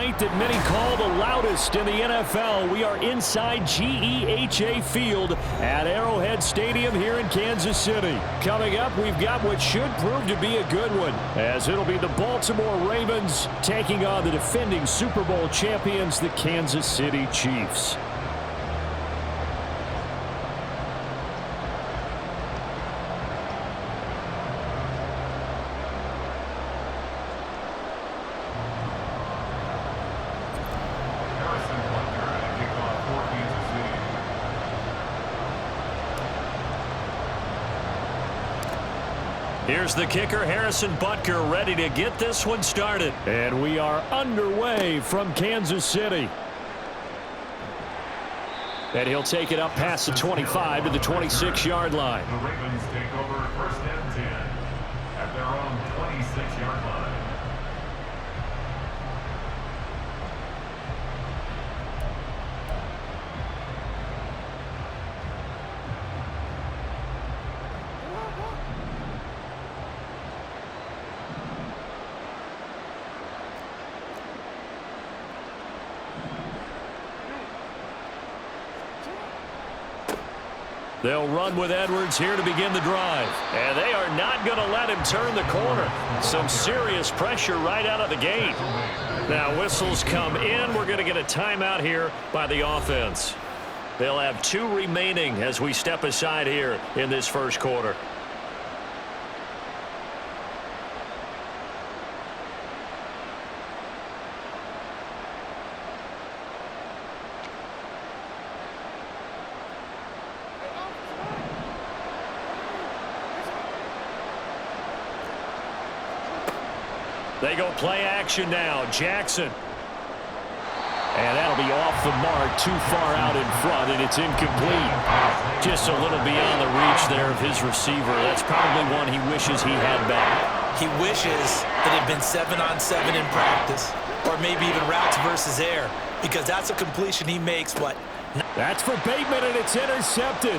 night that many call the loudest in the NFL. We are inside GEHA Field at Arrowhead Stadium here in Kansas City. Coming up, we've got what should prove to be a good one, as it'll be the Baltimore Ravens taking on the defending Super Bowl champions, the Kansas City Chiefs. Here's the kicker, Harrison Butker, ready to get this one started. And we are underway from Kansas City. And he'll take it up past the 25 to the 26-yard line. The Ravens take over first and 10 at their own 26-yard line. They'll run with Edwards here to begin the drive. And they are not going to let him turn the corner. Some serious pressure right out of the gate. Now whistles come in. We're going to get a timeout here by the offense. They'll have 2 remaining as we step aside here in this first quarter. They go play action now. Jackson. And that'll be off the mark, too far out in front, and it's incomplete. Just a little beyond the reach there of his receiver. That's probably one he wishes he had back. He wishes it had been 7-on-7 in practice, or maybe even routes versus air, because that's a completion he makes. But that's for Bateman, and it's intercepted.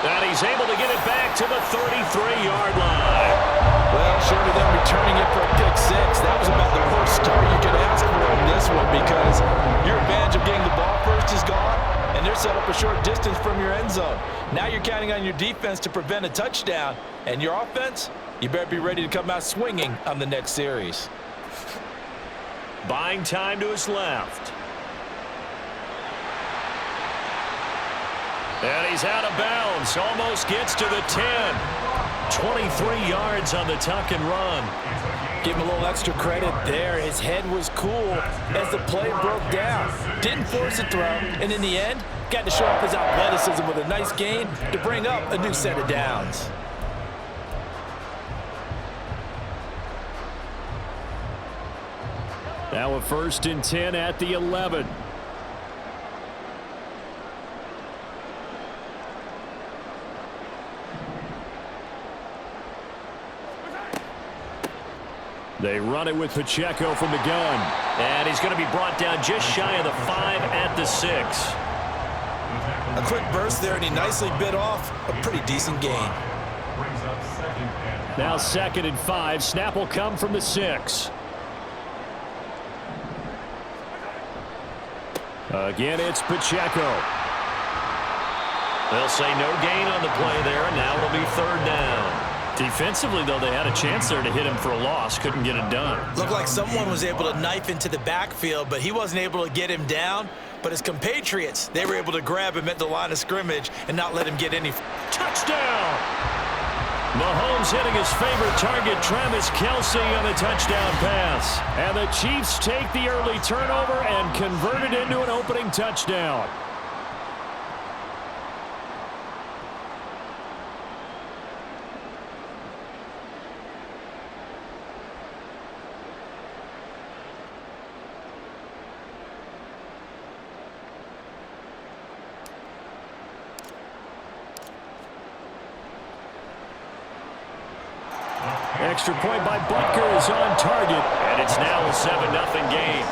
And he's able to get it back to the 33-yard line. Well, short of them returning it for a pick 6, that was about the worst start you could ask for in this one, because your advantage of getting the ball first is gone, and they're set up a short distance from your end zone. Now you're counting on your defense to prevent a touchdown, and your offense, you better be ready to come out swinging on the next series. Buying time to his left. And he's out of bounds. Almost gets to the 10. 23 yards on the tuck and run. Give him a little extra credit there. His head was cool as the play broke down. Didn't force a throw, and in the end, got to show off his athleticism with a nice gain to bring up a new set of downs. Now a 1st and 10 at the 11. They run it with Pacheco from the gun. And he's going to be brought down just shy of the 5 at the 6. A quick burst there, and he nicely bit off a pretty decent gain. Now 2nd and 5. Snap will come from the 6. Again, it's Pacheco. They'll say no gain on the play there, and now it'll be 3rd down. Defensively, though, they had a chance there to hit him for a loss. Couldn't get it done. Looked like someone was able to knife into the backfield, but he wasn't able to get him down. But his compatriots, they were able to grab him at the line of scrimmage and not let him get any. Touchdown! Mahomes hitting his favorite target, Travis Kelce, on the touchdown pass. And the Chiefs take the early turnover and convert it into an opening touchdown. Extra point by Butker is on target, and it's now a 7-0 game.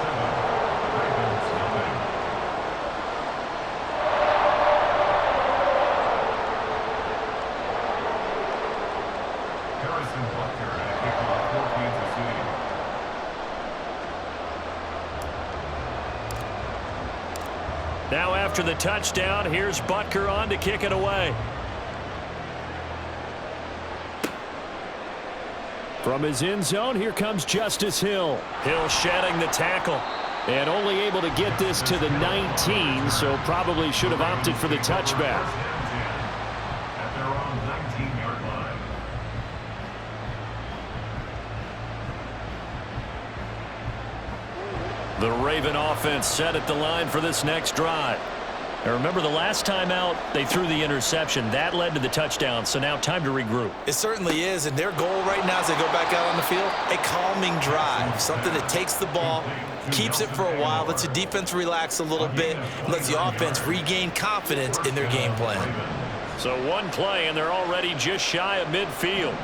Now after the touchdown, here's Butker on to kick it away. From his end zone, here comes Justice Hill. Hill shedding the tackle. And only able to get this to the 19, so probably should have opted for the touchback. At their own 19-yard line. The Raven offense set at the line for this next drive. Now remember, the last time out, they threw the interception. That led to the touchdown, so now time to regroup. It certainly is, and their goal right now as they go back out on the field, a calming drive, something that takes the ball, keeps it for a while, lets the defense relax a little bit, and lets the offense regain confidence in their game plan. So one play, and they're already just shy of midfield.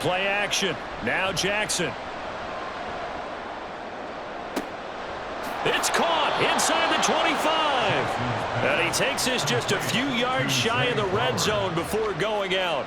Play action. Now Jackson. It's caught inside the 25. And he takes this just a few yards shy of the red zone before going out.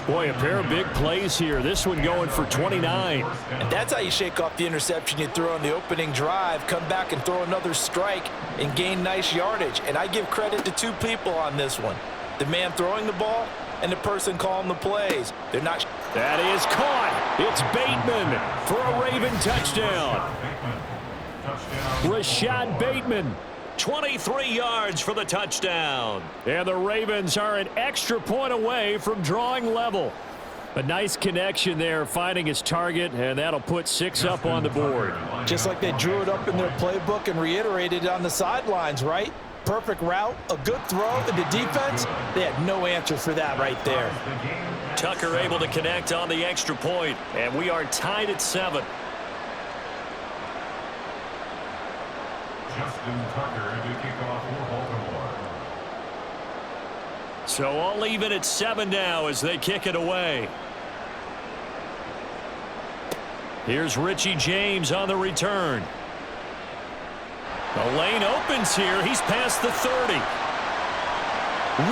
Boy, a pair of big plays here. This one going for 29. And that's how you shake off the interception you throw on the opening drive, come back and throw another strike and gain nice yardage. And I give credit to two people on this one. The man throwing the ball and the person calling the plays. They're not. That is caught. It's Bateman for a Raven touchdown. Rashad Bateman, 23 yards for the touchdown. And the Ravens are an extra point away from drawing level. A nice connection there, finding his target, and that'll put 6 up on the board. Just like they drew it up in their playbook and reiterated it on the sidelines, right? Perfect route, a good throw, and the defense, they had no answer for that right there. Tucker able to connect on the extra point, and we are tied at 7. Justin Tucker to kick off for Baltimore. So all even at 7 now as they kick it away. Here's Richie James on the return. The lane opens here. He's past the 30.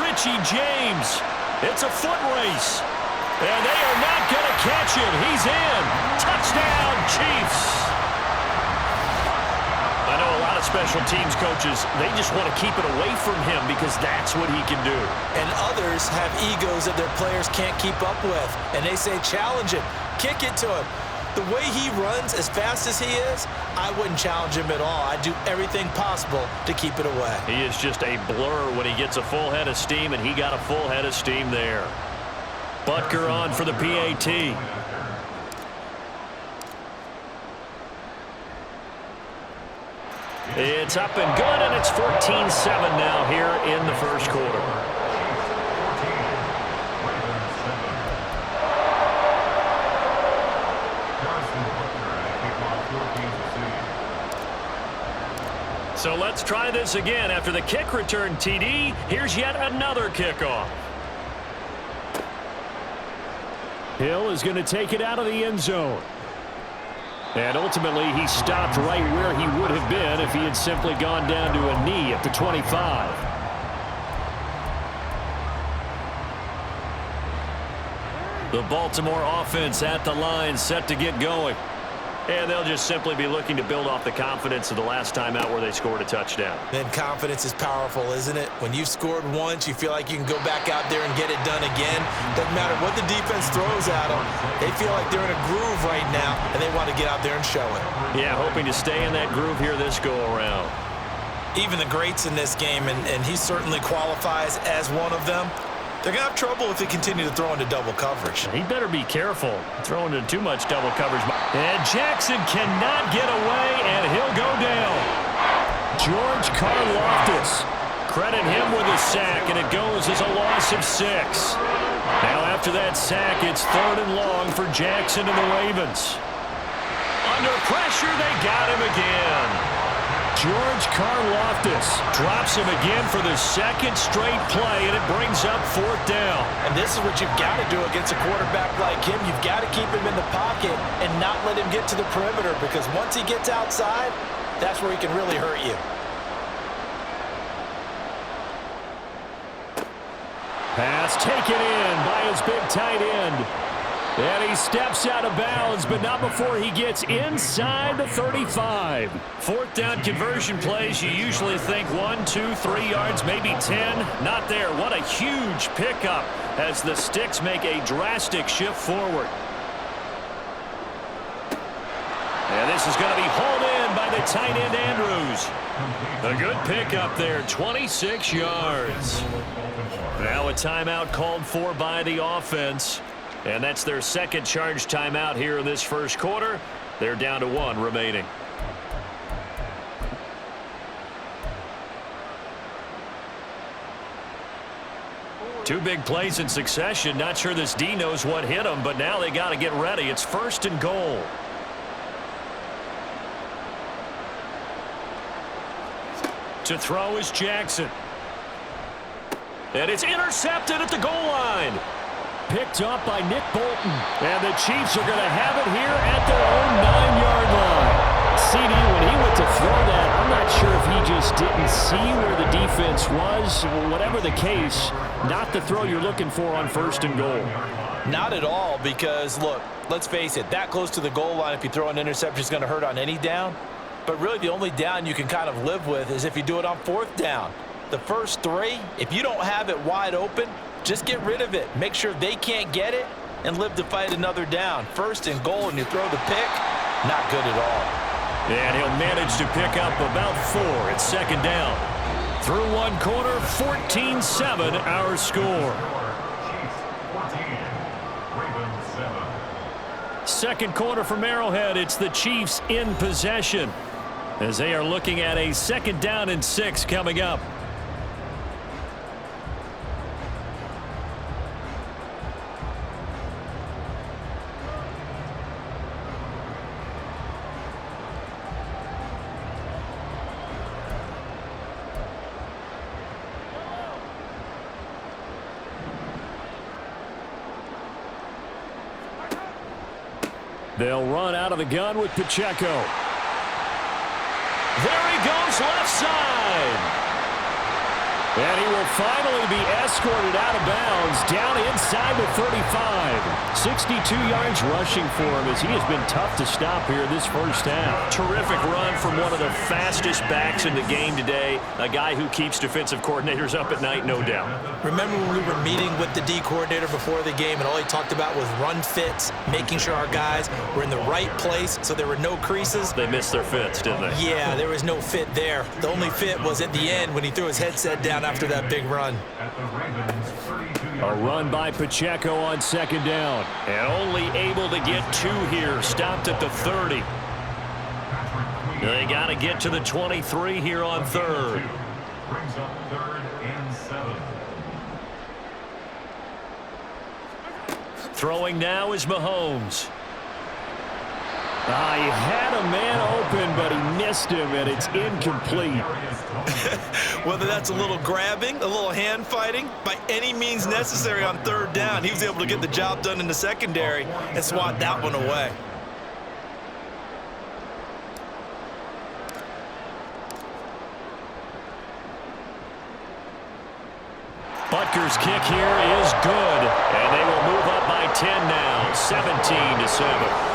Richie James. It's a foot race. And they are not going to catch him. He's in. Touchdown, Chiefs. I know a lot of special teams coaches, they just want to keep it away from him because that's what he can do. And others have egos that their players can't keep up with. And they say, challenge him, kick it to him. The way he runs as fast as he is, I wouldn't challenge him at all. I'd do everything possible to keep it away. He is just a blur when he gets a full head of steam, and he got a full head of steam there. Butker on for the PAT. It's up and good, and it's 14-7 now here in the first quarter. So let's try this again. After the kick return TD, here's yet another kickoff. Hill is going to take it out of the end zone. And ultimately, he stopped right where he would have been if he had simply gone down to a knee at the 25. The Baltimore offense at the line, set to get going. And they'll just simply be looking to build off the confidence of the last time out where they scored a touchdown. Then confidence is powerful, isn't it? When you've scored once, you feel like you can go back out there and get it done again. Doesn't matter what the defense throws at them. They feel like they're in a groove right now, and they want to get out there and show it. Yeah, hoping to stay in that groove here this go-around. Even the greats in this game, and he certainly qualifies as one of them, they're going to have trouble if they continue to throw into double coverage. He better be careful throwing into too much double coverage. And Jackson cannot get away, and he'll go down. George Karlaftis. Credit him with a sack, and it goes as a loss of 6. Now after that sack, it's 3rd and long for Jackson and the Ravens. Under pressure, they got him again. George Karlaftis drops him again for the second straight play, and it brings up 4th down. And this is what you've got to do against a quarterback like him. You've got to keep him in the pocket and not let him get to the perimeter, because once he gets outside, that's where he can really hurt you. Pass taken in by his big tight end. And he steps out of bounds, but not before he gets inside the 35. Fourth down conversion plays, you usually think 1, 2, 3 yards, maybe 10. Not there. What a huge pickup as the Sticks make a drastic shift forward. And this is going to be hauled in by the tight end Andrews. A good pickup there, 26 yards. Now a timeout called for by the offense. And that's their second charge timeout here in this first quarter. They're down to 1 remaining. Two big plays in succession. Not sure this D knows what hit them, but now they got to get ready. It's 1st and goal. To throw is Jackson. And it's intercepted at the goal line. Picked up by Nick Bolton. And the Chiefs are going to have it here at their own 9-yard line. CD, when he went to throw that, I'm not sure if he just didn't see where the defense was. Whatever the case, not the throw you're looking for on 1st and goal. Not at all, because, look, let's face it, that close to the goal line, if you throw an interception, is going to hurt on any down. But really the only down you can kind of live with is if you do it on 4th down. The first 3, if you don't have it wide open, just get rid of it. Make sure they can't get it and live to fight another down. 1st and goal, and you throw the pick, not good at all. And he'll manage to pick up about 4 at 2nd down. Through 1 quarter, 14-7 our score. Second quarter from Arrowhead, it's the Chiefs in possession as they are looking at a 2nd down and 6 coming up. They'll run out of the gun with Pacheco. There he goes left side. And he will finally be escorted out of bounds down inside the 35. 62 yards rushing for him as he has been tough to stop here this first half. Terrific run from one of the fastest backs in the game today. A guy who keeps defensive coordinators up at night, no doubt. Remember when we were meeting with the D coordinator before the game and all he talked about was run fits, making sure our guys were in the right place so there were no creases? They missed their fits, didn't they? Yeah, there was no fit there. The only fit was at the end when he threw his headset down after that big run. A run by Pacheco on 2nd down. And only able to get 2 here. Stopped at the 30. They got to get to the 23 here on 3rd. Brings up 3rd and 7. Throwing now is Mahomes. He had a man open, but he missed him, and it's incomplete. Whether that's a little grabbing, a little hand fighting, by any means necessary on 3rd down, he was able to get the job done in the secondary and swat that one away. Butker's kick here is good, and they will move up by 10 now, 17-7.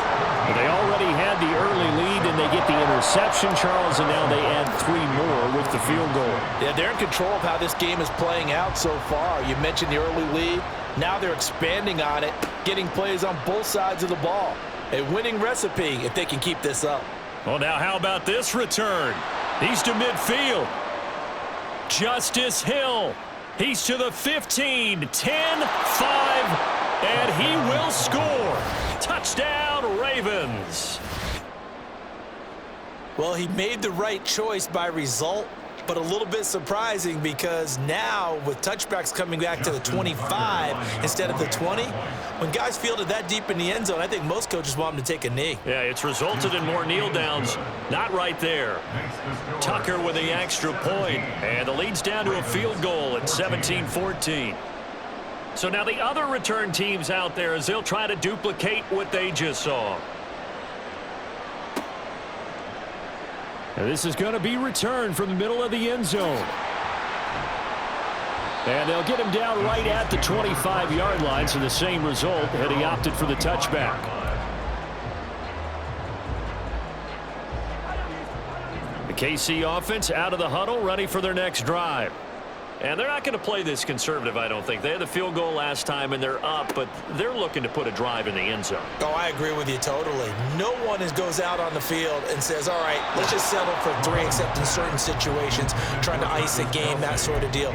They already had the early lead, and they get the interception, Charles, and now they add 3 more with the field goal. Yeah, they're in control of how this game is playing out so far. You mentioned the early lead. Now they're expanding on it, getting plays on both sides of the ball. A winning recipe if they can keep this up. Well, now how about this return? He's to midfield. Justice Hill. He's to the 15, 10, 5, and he will score. Touchdown, Ravens. Well, he made the right choice by result, but a little bit surprising because now with touchbacks coming back to the 25 instead of the 20, when guys fielded that deep in the end zone, I think most coaches want them to take a knee. Yeah, it's resulted in more kneel downs. Not right there. Tucker with the extra point, and the lead's down to a field goal at 17-14. So now the other return teams out there as they'll try to duplicate what they just saw. And this is going to be returned from the middle of the end zone. And they'll get him down right at the 25-yard line, so the same result, and he opted for the touchback. The KC offense out of the huddle, ready for their next drive. And they're not going to play this conservative, I don't think. They had the field goal last time, and they're up, but they're looking to put a drive in the end zone. Oh, I agree with you totally. No one goes out on the field and says, all right, let's just settle for 3, except in certain situations, trying to ice a game, that sort of deal.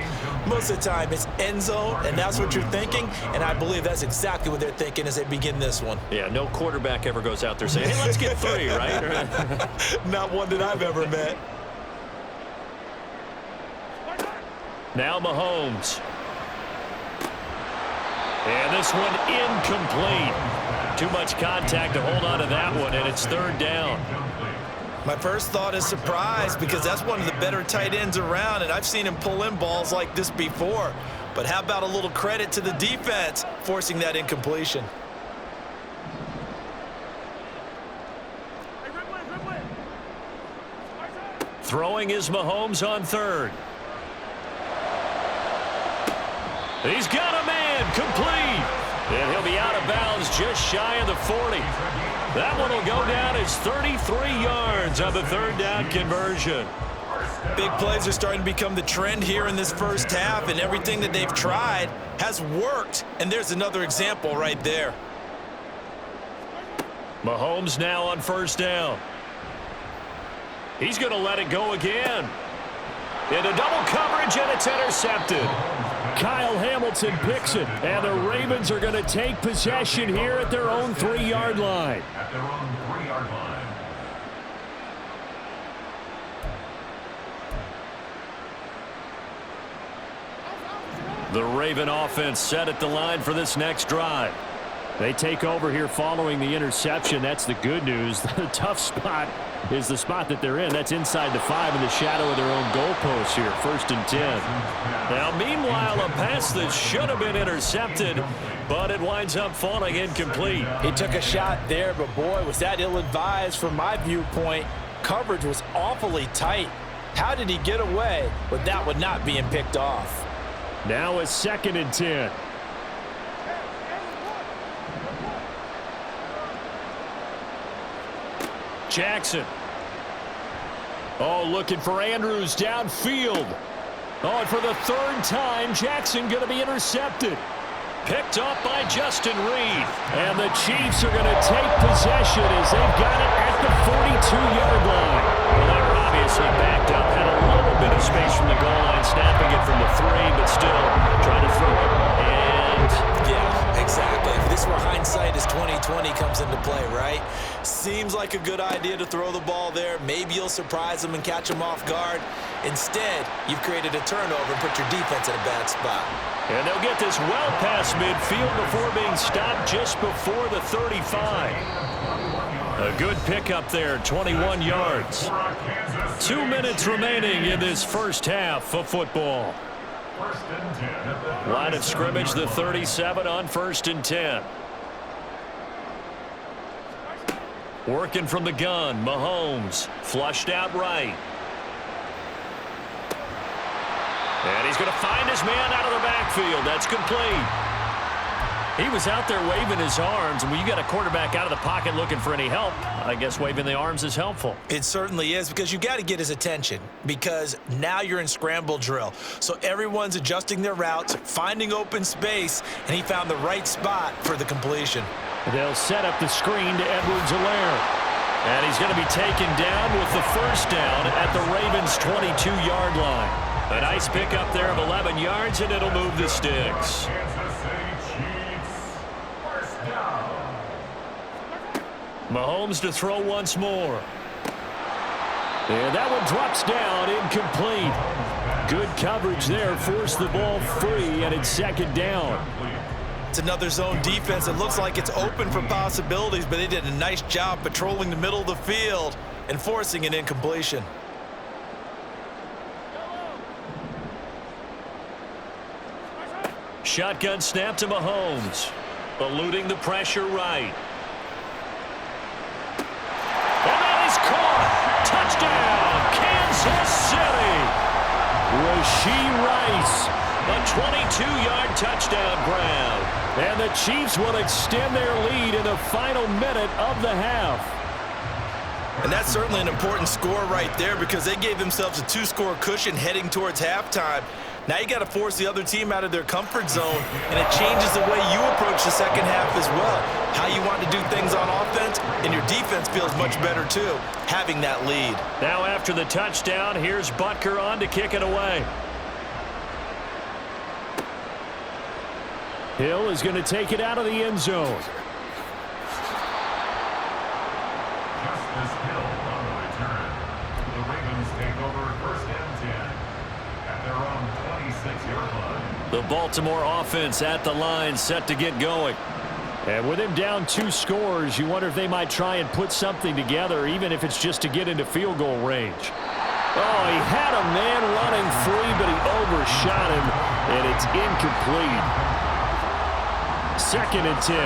Most of the time, it's end zone, and that's what you're thinking, and I believe that's exactly what they're thinking as they begin this one. Yeah, no quarterback ever goes out there saying, hey, let's get 3, right? Not one that I've ever met. Now Mahomes. And this one incomplete. Too much contact to hold on to that one, and it's 3rd down. My first thought is surprise, because that's one of the better tight ends around, and I've sim pull in balls like this before. But how about a little credit to the defense forcing that incompletion? Throwing is Mahomes on 3rd. He's got a man, complete. And he'll be out of bounds just shy of the 40. That one will go down as 33 yards on the 3rd down conversion. Big plays are starting to become the trend here in this first half, and everything that they've tried has worked. And there's another example right there. Mahomes now on 1st down. He's going to let it go again. Into double coverage, and it's intercepted. Kyle Hamilton picks it, and the Ravens are going to take possession here at their own 3-yard line. At their own 3-yard line. The Raven offense set at the line for this next drive. They take over here following the interception. That's the good news. The tough spot is the spot that they're in. That's inside the 5 in the shadow of their own goalpost here. 1st and 10. Now, meanwhile, a pass that should have been intercepted, but it winds up falling incomplete. He took a shot there, but boy, was that ill-advised from my viewpoint. Coverage was awfully tight. How did he get away with that one not being picked off? Now a 2nd and 10. Jackson. Oh, looking for Andrews downfield. Oh, and for the 3rd time, Jackson going to be intercepted. Picked up by Justin Reed. And the Chiefs are going to take possession as they've got it at the 42-yard line. Well, they were obviously backed up, had a little bit of space from the goal line, snapping it from the 3, but still trying to throw it. And yeah, exactly. If this were hindsight as 2020 comes into play, right? Seems like a good idea to throw the ball there. Maybe you'll surprise them and catch them off guard. Instead, you've created a turnover and put your defense in a bad spot. And they'll get this well past midfield before being stopped just before the 35. A good pickup there, 21 yards. 2 minutes remaining in this first half of football. Line of scrimmage, the 37 on 1st and 10. Working from the gun, Mahomes flushed out right. And he's going to find his man out of the backfield. That's complete. He was out there waving his arms, and when you got a quarterback out of the pocket looking for any help, I guess waving the arms is helpful. It certainly is, because you got to get his attention, because now you're in scramble drill. So everyone's adjusting their routes, finding open space, and he found the right spot for the completion. They'll set up the screen to Edwards-Helaire. And he's going to be taken down with the 1st down at the Ravens' 22-yard line. A nice pickup there of 11 yards, and it'll move the sticks. Mahomes to throw once more. And that one drops down, incomplete. Good coverage there, forced the ball free, and it's 2nd down. It's another zone defense. It looks like it's open for possibilities, but they did a nice job patrolling the middle of the field and forcing an incompletion. Shotgun snap to Mahomes. Eluding the pressure right. And that is caught. Touchdown, Kansas City. Rashee Rice A 22-yard touchdown grab. And the Chiefs will extend their lead in the final minute of the half. And that's certainly an important score right there because they gave themselves a 2-score cushion heading towards halftime. Now you got to force the other team out of their comfort zone, and it changes the way you approach the second half as well. How you want to do things on offense, and your defense feels much better too, having that lead. Now after the touchdown, here's Butker on to kick it away. Hill is going to take it out of the end zone. Justice Hill on the return. The Ravens take over 1st and 10 at their own 26-yard line. The Baltimore offense at the line, set to get going. And with him down 2 scores, you wonder if they might try and put something together, even if it's just to get into field goal range. Oh, he had a man running free, but he overshot him, and it's incomplete. 2nd and 10.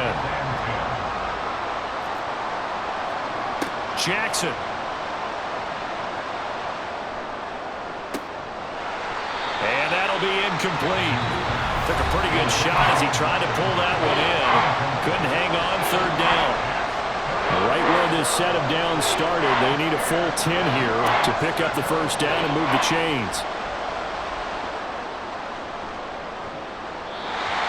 Jackson. And that'll be incomplete. Took a pretty good shot as he tried to pull that one in. Couldn't hang on 3rd down. Right where this set of downs started, they need a full 10 here to pick up the 1st down and move the chains.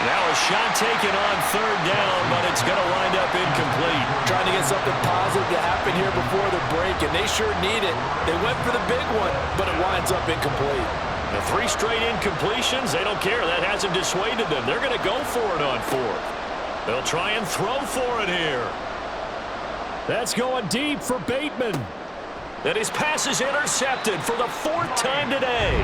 Now a shot taken on 3rd down, but it's going to wind up incomplete. Trying to get something positive to happen here before the break, and they sure need it. They went for the big one, but it winds up incomplete. The 3 straight incompletions, they don't care. That hasn't dissuaded them. They're going to go for it on 4th. They'll try and throw for it here. That's going deep for Bateman. And his pass is intercepted for the 4th time today.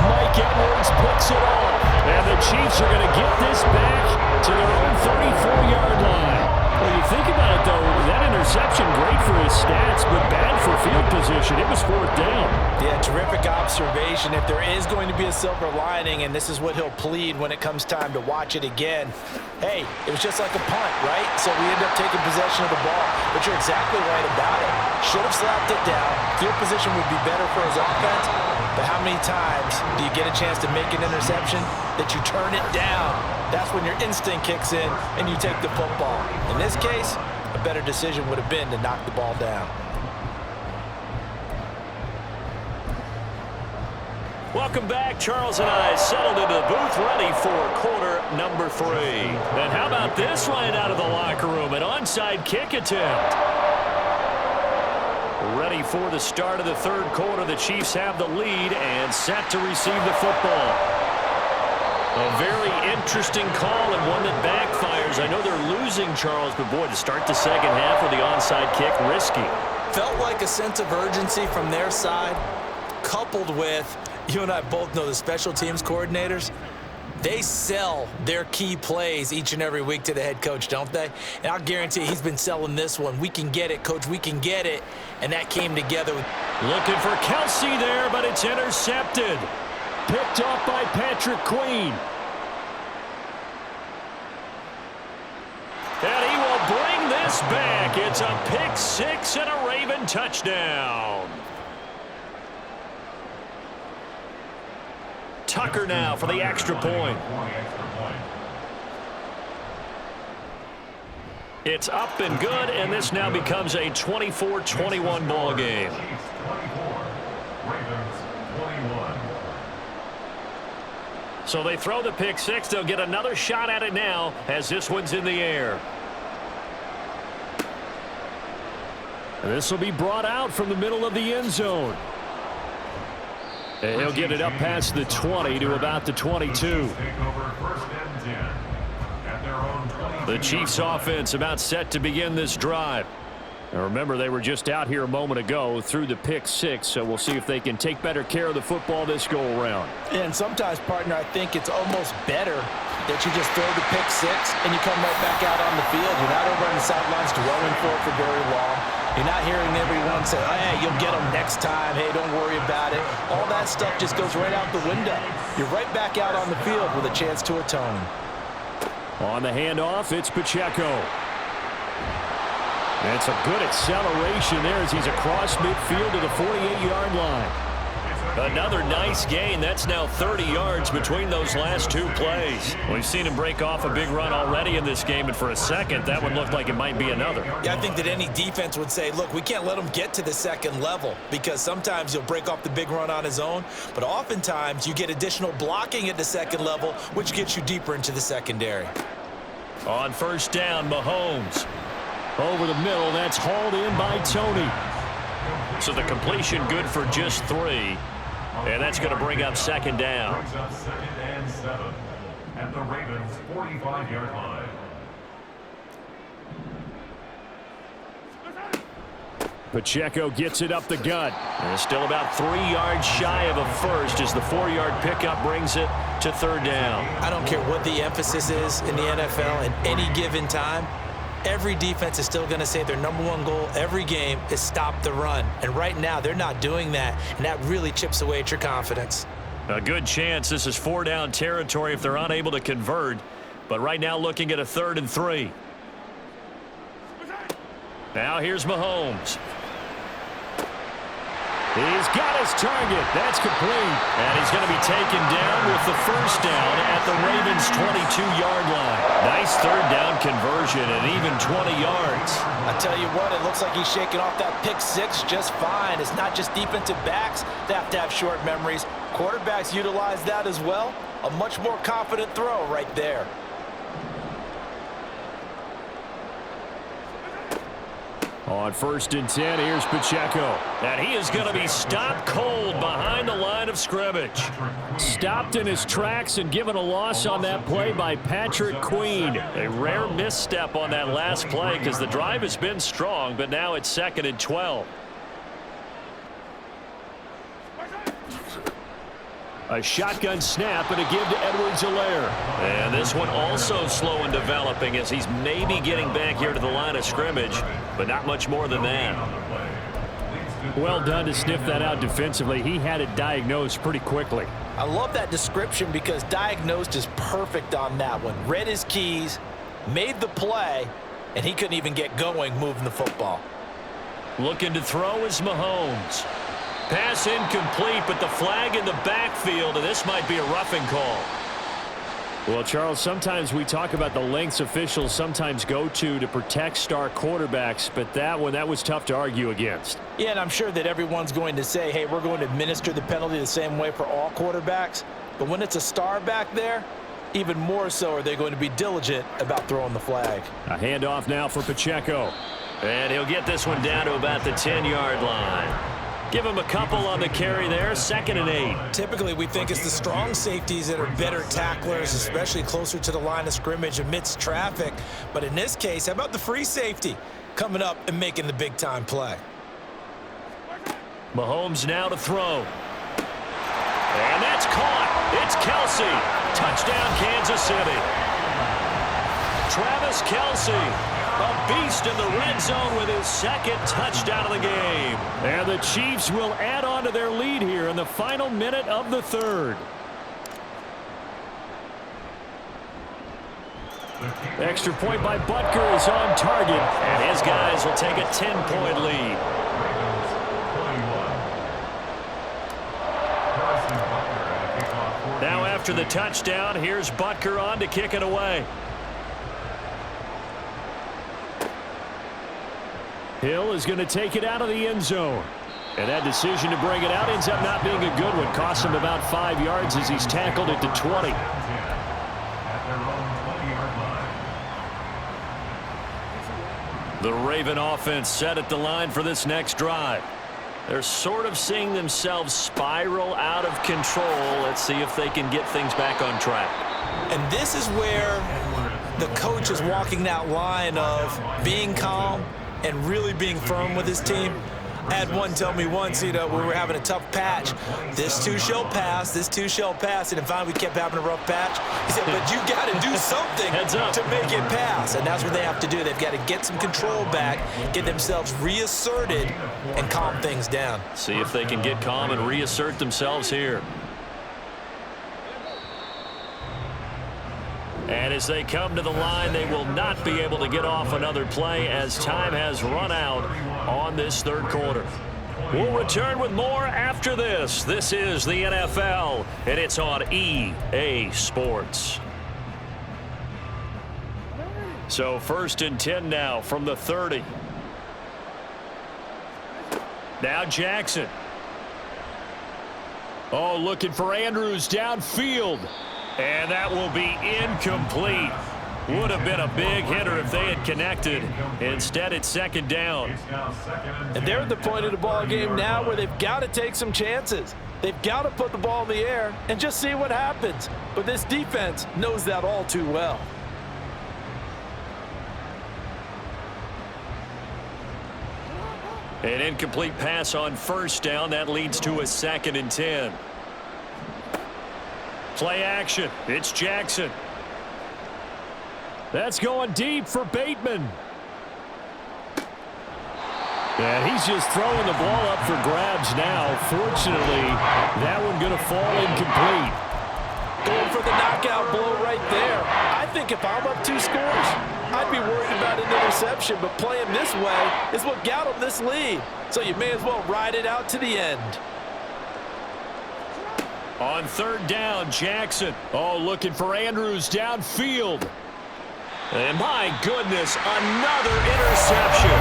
Mike Edwards picks it off. And the Chiefs are going to get this back to their own 34-yard line. Well, you think about it, though, that interception, great for his stats, but bad for field position. It was 4th down. Yeah, terrific observation. If there is going to be a silver lining, and this is what he'll plead when it comes time to watch it again, hey, it was just like a punt, right? So we end up taking possession of the ball. But you're exactly right about it. Should have slapped it down. Field position would be better for his offense. But how many times do you get a chance to make an interception that you turn it down? That's when your instinct kicks in and you take the football. In this case, a better decision would have been to knock the ball down. Welcome back. Charles and I settled into the booth, ready for quarter number 3. And how about this right out of the locker room? An onside kick attempt. Ready for the start of the 3rd quarter. The Chiefs have the lead and set to receive the football. A very interesting call and one that backfires. I know they're losing, Charles, but boy, to start the second half with the onside kick, risky. Felt like a sense of urgency from their side, coupled with, you and I both know the special teams coordinators, they sell their key plays each and every week to the head coach, don't they? And I'll guarantee he's been selling this one. We can get it, coach, we can get it. And that came together. Looking for Kelsey there, but it's intercepted. Picked off by Patrick Queen. And he will bring this back. It's a pick 6 and a Raven touchdown. Tucker now for the extra point. It's up and good, and this now becomes a 24-21 ball game. Chiefs 24, Ravens 21. So they throw the pick 6. They'll get another shot at it now as this one's in the air. And this will be brought out from the middle of the end zone. And he'll get it up past the 20 to about the 22. The Chiefs offense about set to begin this drive. Now remember, they were just out here a moment ago through the pick 6, so we'll see if they can take better care of the football this go around. And sometimes, partner, I think it's almost better that you just throw the pick 6 and you come right back out on the field. You're not over on the sidelines dwelling for it for very long. You're not hearing everyone say, oh, hey, you'll get them next time. Hey, don't worry about it. All that stuff just goes right out the window. You're right back out on the field with a chance to atone. On the handoff, it's Pacheco. That's a good acceleration there as he's across midfield to the 48-yard line. It's Another nice gain. That's now 30 yards between those last two plays. We've seen him break off a big run already in this game, and for a second, that one looked like it might be another. Yeah, I think that any defense would say, look, we can't let him get to the second level, because sometimes he'll break off the big run on his own, but oftentimes you get additional blocking at the second level, which gets you deeper into the secondary. On first down, Mahomes. Over the middle, that's hauled in by Tony. So the completion good for just 3. And that's going to bring up second down. Brings up 2nd and 7 at the Ravens' 45-yard line. Pacheco gets it up the gut. And still about 3 yards shy of a first as the 4-yard pickup brings it to third down. I don't care what the emphasis is in the NFL at any given time. Every defense is still going to say their #1 goal every game is stop the run. And right now, they're not doing that, and that really chips away at your confidence. A good chance this is 4-down territory if they're unable to convert. But right now looking at a 3rd and 3. Now here's Mahomes. He's got his target. That's complete. And he's going to be taken down with the first down at the Ravens' 22-yard line. Nice 3rd down conversion and even 20 yards. I tell you what, it looks like he's shaking off that pick 6 just fine. It's not just defensive backs that have to have short memories. Quarterbacks utilize that as well. A much more confident throw right there. On 1st and 10, here's Pacheco. And he is going to be stopped cold behind the line of scrimmage. Stopped in his tracks and given a loss on that play by Patrick Queen. A rare misstep on that last play because the drive has been strong, but now it's 2nd and 12. A shotgun snap and a give to Edwards-Helaire. And this one also slow in developing as he's maybe getting back here to the line of scrimmage, but not much more than that. Well done to sniff that out defensively. He had it diagnosed pretty quickly. I love that description because diagnosed is perfect on that one. Read his keys, made the play, and he couldn't even get going moving the football. Looking to throw is Mahomes. Pass incomplete, but the flag in the backfield, and this might be a roughing call. Well, Charles, sometimes we talk about the lengths officials sometimes go to protect star quarterbacks, but that was tough to argue against. Yeah, and I'm sure that everyone's going to say, hey, we're going to administer the penalty the same way for all quarterbacks. But when it's a star back there, even more so are they going to be diligent about throwing the flag. A handoff now for Pacheco. And he'll get this one down to about the 10-yard line. Give him a couple on the carry there, 2nd and 8. Typically, we think it's the strong safeties that are better tacklers, especially closer to the line of scrimmage amidst traffic. But in this case, how about the free safety coming up and making the big-time play? Mahomes now to throw. And that's caught. It's Kelce. Touchdown, Kansas City. Travis Kelce. A beast in the red zone with his 2nd touchdown of the game. And the Chiefs will add on to their lead here in the final minute of the 3rd. Extra point by Butker is on target, and his guys will take a 10-point lead. Now after the touchdown, here's Butker on to kick it away. Hill is going to take it out of the end zone. And that decision to bring it out ends up not being a good one. Costs him about 5 yards as he's tackled it to 20. The Raven offense set at the line for this next drive. They're sort of seeing themselves spiral out of control. Let's see if they can get things back on track. And this is where the coach is walking that line of being calm and really being firm with his team. I had one tell me once, we were having a tough patch. This too shall pass, this too shall pass. And finally we kept having a rough patch. He said, but you got to do something to make it pass. And that's what they have to do. They've got to get some control back, get themselves reasserted, and calm things down. See if they can get calm and reassert themselves here. And as they come to the line, they will not be able to get off another play as time has run out on this 3rd quarter. We'll return with more after this. This is the NFL, and it's on EA Sports. So 1st and 10 now from the 30. Now Jackson. Oh, looking for Andrews downfield. And that will be incomplete. Would have been a big hitter if they had connected. Instead, it's 2nd down. And they're at the point of the ball game now where they've got to take some chances. They've got to put the ball in the air and just see what happens. But this defense knows that all too well. An incomplete pass on 1st down. That leads to a 2nd and 10. Play action. It's Jackson. That's going deep for Bateman. And he's just throwing the ball up for grabs now. Fortunately, that one going to fall incomplete. Going for the knockout blow right there. I think if I'm up 2 scores, I'd be worried about an interception, but playing this way is what got him this lead. So you may as well ride it out to the end. On 3rd down, Jackson. Oh, looking for Andrews downfield. And my goodness, another interception.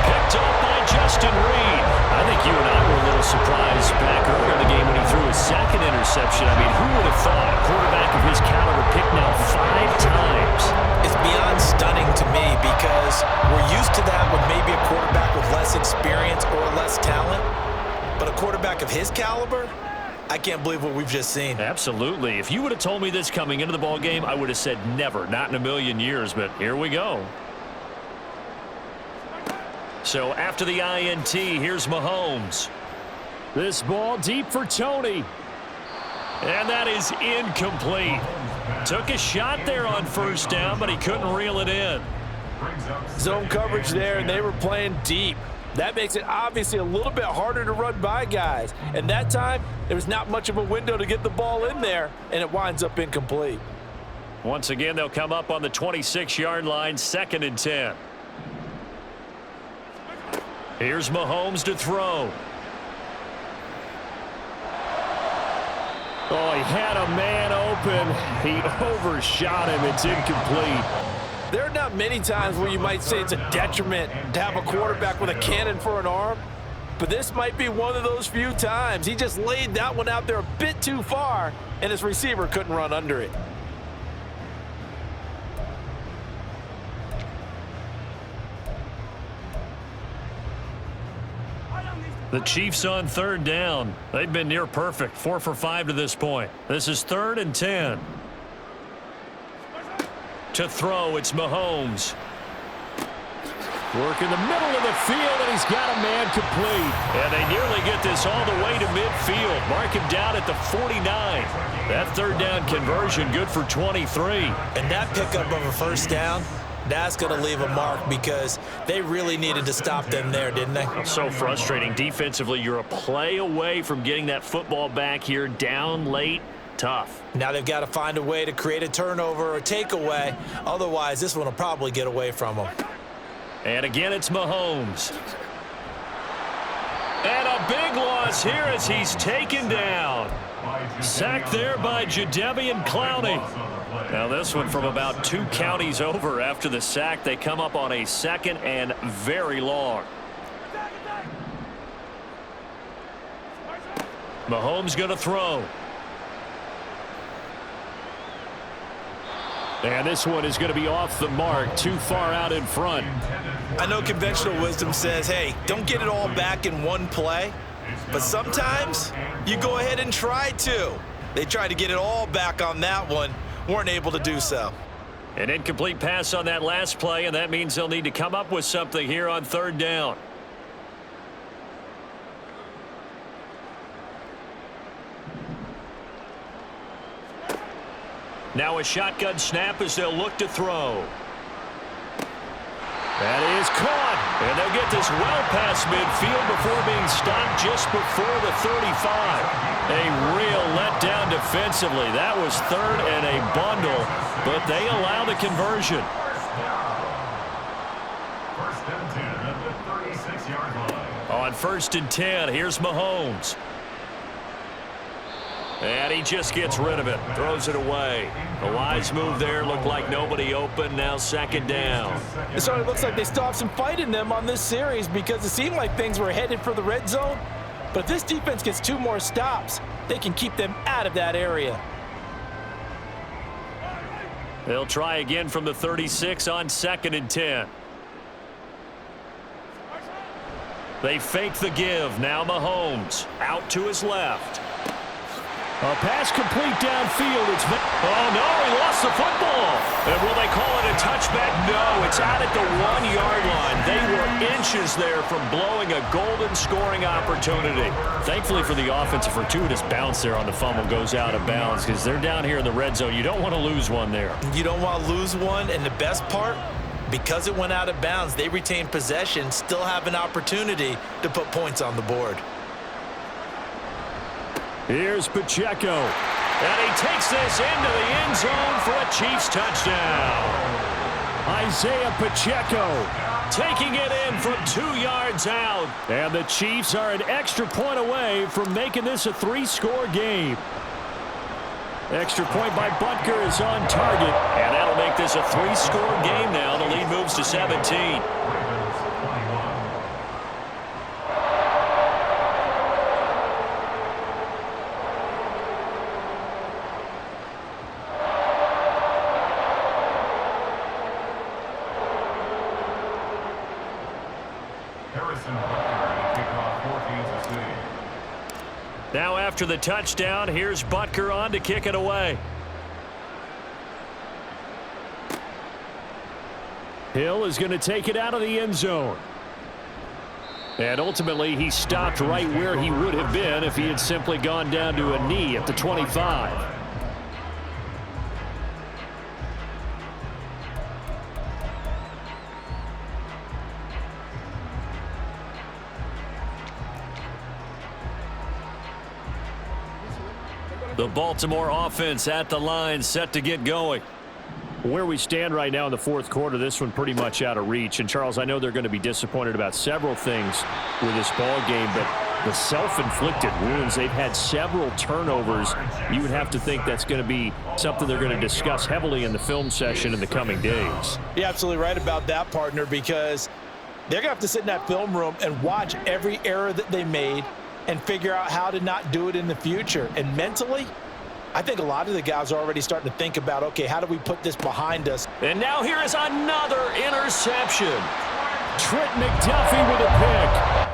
Picked up by Justin Reed. I think you and I were a little surprised back earlier in the game when he threw his 2nd interception. I mean, who would have thought a quarterback of his caliber picked now 5 times? It's beyond stunning to me because we're used to that with maybe a quarterback with less experience or less talent. But a quarterback of his caliber, I can't believe what we've just seen. Absolutely. If you would have told me this coming into the ball game, I would have said never, not in a million years, but here we go. So after the INT, here's Mahomes. This ball deep for Tony. And that is incomplete. Took a shot there on 1st down, but he couldn't reel it in. Zone coverage there, and they were playing deep. That makes it obviously a little bit harder to run by guys. And that time, there was not much of a window to get the ball in there, and it winds up incomplete. Once again, they'll come up on the 26-yard line, 2nd and 10. Here's Mahomes to throw. Oh, he had a man open. He overshot him. It's incomplete. There are not many times where you might say it's a detriment to have a quarterback with a cannon for an arm, but this might be one of those few times. He just laid that one out there a bit too far, and his receiver couldn't run under it. The Chiefs on 3rd down. They've been near perfect, 4 for 5 to this point. This is 3rd and 10. To throw, it's Mahomes. Work in the middle of the field, and he's got a man complete. And they nearly get this all the way to midfield. Mark him down at the 49. That 3rd down conversion good for 23. And that pickup of a 1st down, that's going to leave a mark because they really needed to stop them there, didn't they? So frustrating. Defensively, you're a play away from getting that football back here down late. Tough. Now they've got to find a way to create a turnover or takeaway. Otherwise, this one will probably get away from them. And again, it's Mahomes. And a big loss here as he's taken down. Sacked there by Jadeveon Clowney. Now this one from about 2 counties over after the sack. They come up on a 2nd and very long. Mahomes going to throw. And this one is going to be off the mark, too far out in front. I know conventional wisdom says, hey, don't get it all back in one play. But sometimes you go ahead and try to. They tried to get it all back on that one. Weren't able to do so. An incomplete pass on that last play, and that means they'll need to come up with something here on 3rd down. Now a shotgun snap as they'll look to throw. That is caught, and they'll get this well past midfield before being stopped just before the 35. A real letdown defensively. That was 3rd and a bundle, but they allow the conversion. First and 10 at the 36-yard line. On 1st and 10. Here's Mahomes. And he just gets rid of it. Throws it away. A wise move there. Looked like nobody open. Now 2nd down. It sort of looks like they still have some fight in them on this series because it seemed like things were headed for the red zone. But if this defense gets 2 more stops, they can keep them out of that area. They'll try again from the 36 on 2nd and 10. They fake the give. Now Mahomes out to his left. A pass complete downfield. Oh, no, he lost the football. And will they call it a touchback? No, it's out at the 1-yard line. They were inches there from blowing a golden scoring opportunity. Thankfully for the offense, a fortuitous bounce there on the fumble goes out of bounds because they're down here in the red zone. You don't want to lose one there. You don't want to lose one, and the best part, because it went out of bounds, they retain possession, still have an opportunity to put points on the board. Here's Pacheco. And he takes this into the end zone for a Chiefs touchdown. Isaiah Pacheco taking it in from 2 yards out. And the Chiefs are an extra point away from making this a 3-score game. Extra point by Butker is on target. And that'll make this a 3-score game now. The lead moves to 17. Now after the touchdown, here's Butker on to kick it away. Hill is going to take it out of the end zone. And ultimately, he stopped right where he would have been if he had simply gone down to a knee at the 25. The Baltimore offense at the line, set to get going. Where we stand right now in the 4th quarter, this one pretty much out of reach. And, Charles, I know they're going to be disappointed about several things with this ball game, but the self-inflicted wounds, they've had several turnovers. You would have to think that's going to be something they're going to discuss heavily in the film session in the coming days. You're absolutely right about that, partner, because they're going to have to sit in that film room and watch every error that they made and figure out how to not do it in the future. And mentally, I think a lot of the guys are already starting to think about, okay, how do we put this behind us? And now here is another interception. Trent McDuffie with a pick.